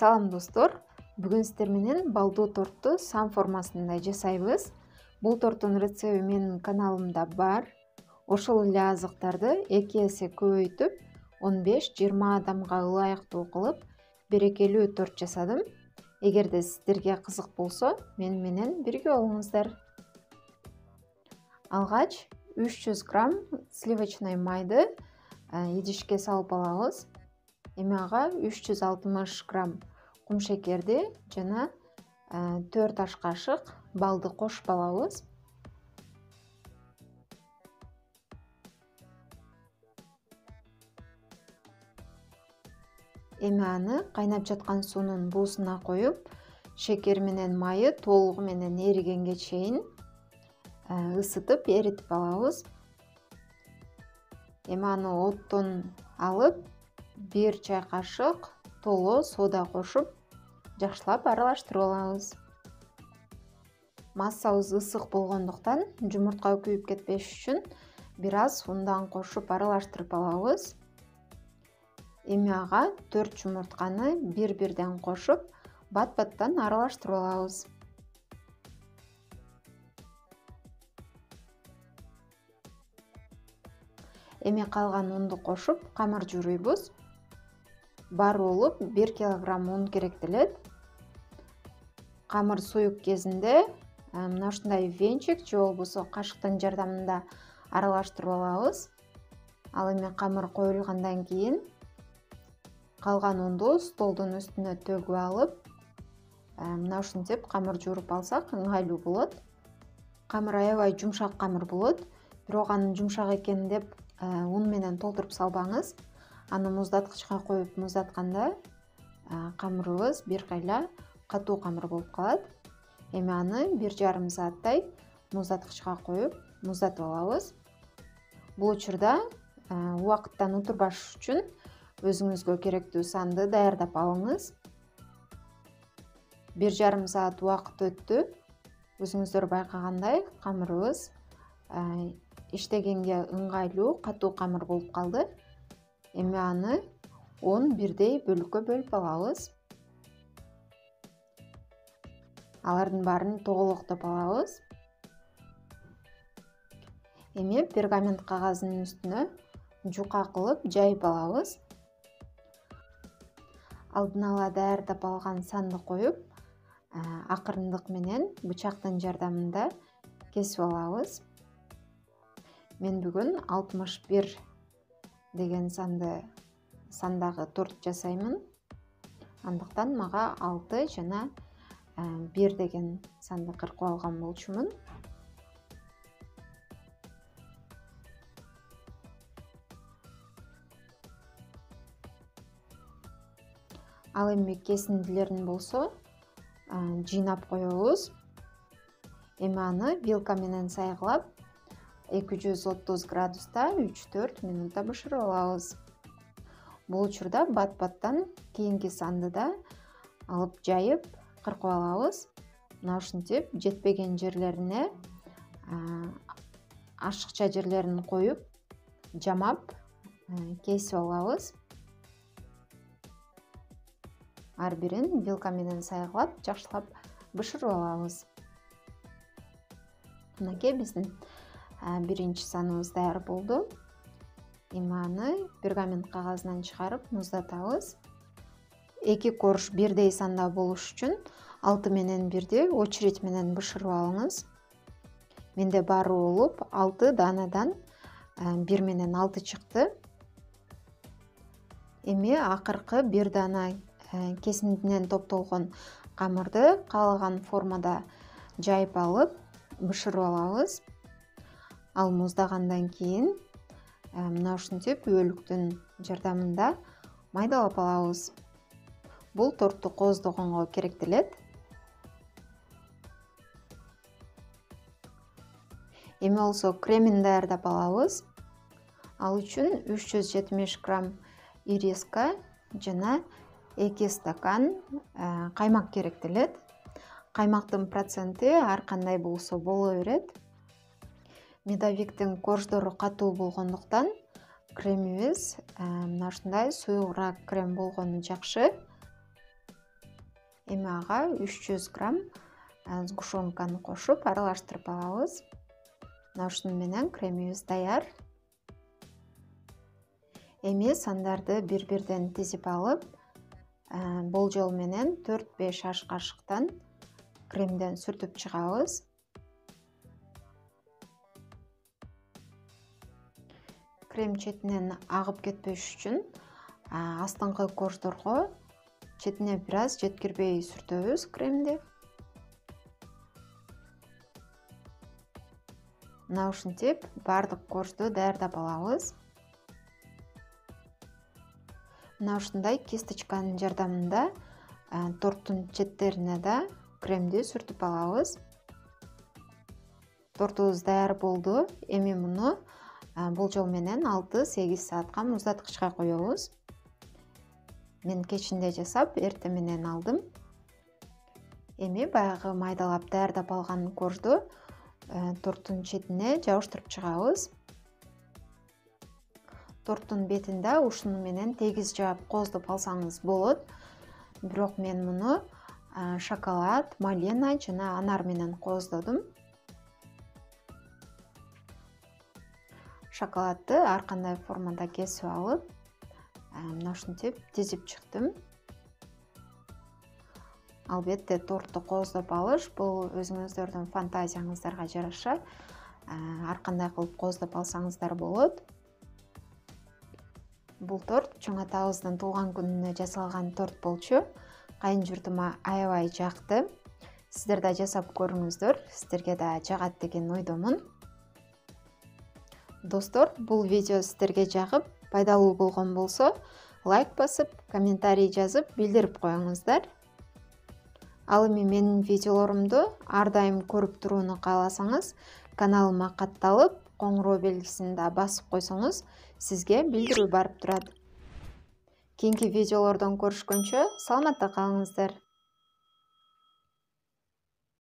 Салам достор, бүгүн сиздер менен балдуу торту сан формасында жасайбыз. Бул торттун рецепти менин каналымда бар. Ошол эле азыктарды 2 эсе көбөйтүп, 15-20 адамга ылайыктуу кылып, берекелүү торт жасадым. Эгерде сиздерге кызык болсо, менен бирге болуңуздар. Алгач 300 грамм сливочный майды идишке салып алабыз. Эми ага 360 грамм кум шекерди жана 4 аш кашык балды кошуп алабыз. Эми аны кайнап жаткан суунун буусуна коюп, шекер менен майы толугу менен эригенге чейин ысытып эритип алабыз. Эми аны оттон алып, 1 чай кашык толо сода кошуп, жакшылап аралаштырып алабыз. Массабыз ысык болгондуктан жумуртка күйүп кетпеш үчүн бир аз ундан кошуп аралаштырып алабыз. Эми ага 4 жумуртканы бир-бирден кошуп, бат-баттан аралаштырып алабыз. Эми калган унду кошуп, камыр жууруйбуз. Бар болуп 1 килограмм ун керектелет. Камыр суюк кезинде мына ушундай венчик же болбосо кашыктын жардамында аралаштырып алабыз. Ал эми камыр коюлгандан кийин калган унду столдун үстүнө төгүп алып, мына ушинтип камыр жууруп алсак ыңгайлуу болот. Камыр аябай жумшак камыр болот, бирок анын жумшак экенин деп ун менен толтуруп салбаңыз. Аны муздаткычка коюп муздатканда камырыбыз бир кайла катуу камыр болуп калат. Эми аны 1,5 сааттай муздаткычка коюп муздатып алабыз. Бул учурда убакыттан утурбаш үчүн өзүңүзгө керектүү санды даярдап алыңыз. 1,5 саат убакыт өттү. Өзүңүздөр байкагандай камырыбыз иштегенге ыңгайлуу катуу камыр болуп калды. Эми аны 10 бирдей бөлүккө бөлүп алабыз. Алардын баарын тоголоктоп алабыз. Эми пергамент кагаздын үстүнө жука кылып жайып алабыз. Алдын ала даярдап алган санды коюп, акырындык менен бычактын жардамында кесип алабыз. Мен бүгүн 61 деген сандагы торт жасаймын. Андыктан мага 6 жана 1 деген санды кыркып алган болчумун. Ал эми кесиндилерин болсо жыйнап коебуз. Эми аны вилка менен сайгылап 230 градуста 3-4 минутта бышырып алабыз. Бул учурда бат-баттан кийинки санды да алып жайып кыркып алабыз. Мына ушинтип жетпеген жерлерине ашыкча жерлерин коюп, жамап кесип алабыз. Ар бирин вилка менен сайгылап, жакшылап бышырып алабыз. Мынакей биздин биринчи саныбыз даяр болду. Эми аны пергамент кагазынан чыгарып муздатабыз. 2 корж бирдей санда болуш үчүн 6 менен 1 очередь менен бышырып алыңыз. Менде баары болуп 6 даанадан 1 менен 6 чыкты. Эми акыркы 1 даана кесиндинен топтолгон камырды каалаган формада жайып алып бышырып алабыз. Ал муздагандан кийин мына ушинтип өбөлүктүн жардамында майдалап алабыз. Бул торту кооздогонго керектелет. Эми болсо кремин даярдап алабыз. Ал үчүн 370 грамм ириска жана 2 стакан каймак керектелет. Каймактын проценти ар кандай болсо боло берет. Медовиктин корждору катуу болгондуктан кремибиз мына ушундай суюгураак крем болгону жакшы. Эми ага 300 грамм сгущенканы кошуп аралаштырып алабыз. Мына ушуну менен кремибиз даяр. Эми сандарды бир-бирден тизип алып, болжол менен 4-5 аш кашыктан кремден сүртүп чыгабыз. Крем четинен агып кетпеш үчүн астыңкы корждорго четине бир аз жеткирбей сүртөбүз кремди. Мына ушинтип бардык коржду даярдап алабыз. Мына ушундай кисточканын жардамында торттун четтерине да кремди сүртүп алабыз. Тортубуз даяр болду. Эми муну болжол менен 6-8 саатка муздаткычка коебуз. Мен кечинде жасап, эртең менен алдым. Эми баягы майдалап даярдап алган коржду торттун четине жабыштырып чыгабыз. Торттун бетинде ушуну менен тегиз жаап кооздоп алсаңыз болот. Бирок мен муну шоколад, малина жана анар менен кооздодум. Шоколадты ар кандай формада кесип алып, мына ушинтип тизип чыктым. Албетте тортты кооздоп алыш бул өзүңүздөрдүн фантазияңыздарга жараша. Ар кандай кылып кооздоп алсаңыздар болот. Бул торт чоң атабыздын туулган күнүнө жасалган торт болчу. Кайын журтума аябай жакты. Сиздер да жасап көрүңүздөр. Сиздерге да жагат деген ойдомун. Достор, бул видео сиздерге жагып, пайдалуу болгон болсо, лайк басып, комментарий жазып, билдирип коюңуздар. Ал эми менин видеолорумду ар дайым көрүп турууну кааласаңыз, каналыма катталып, коңгуроо белгисин да басып койсоңуз, сизге билдирүү барып турат. Кийинки видеолордон көрүшкөнчө саламатта калыңыздар.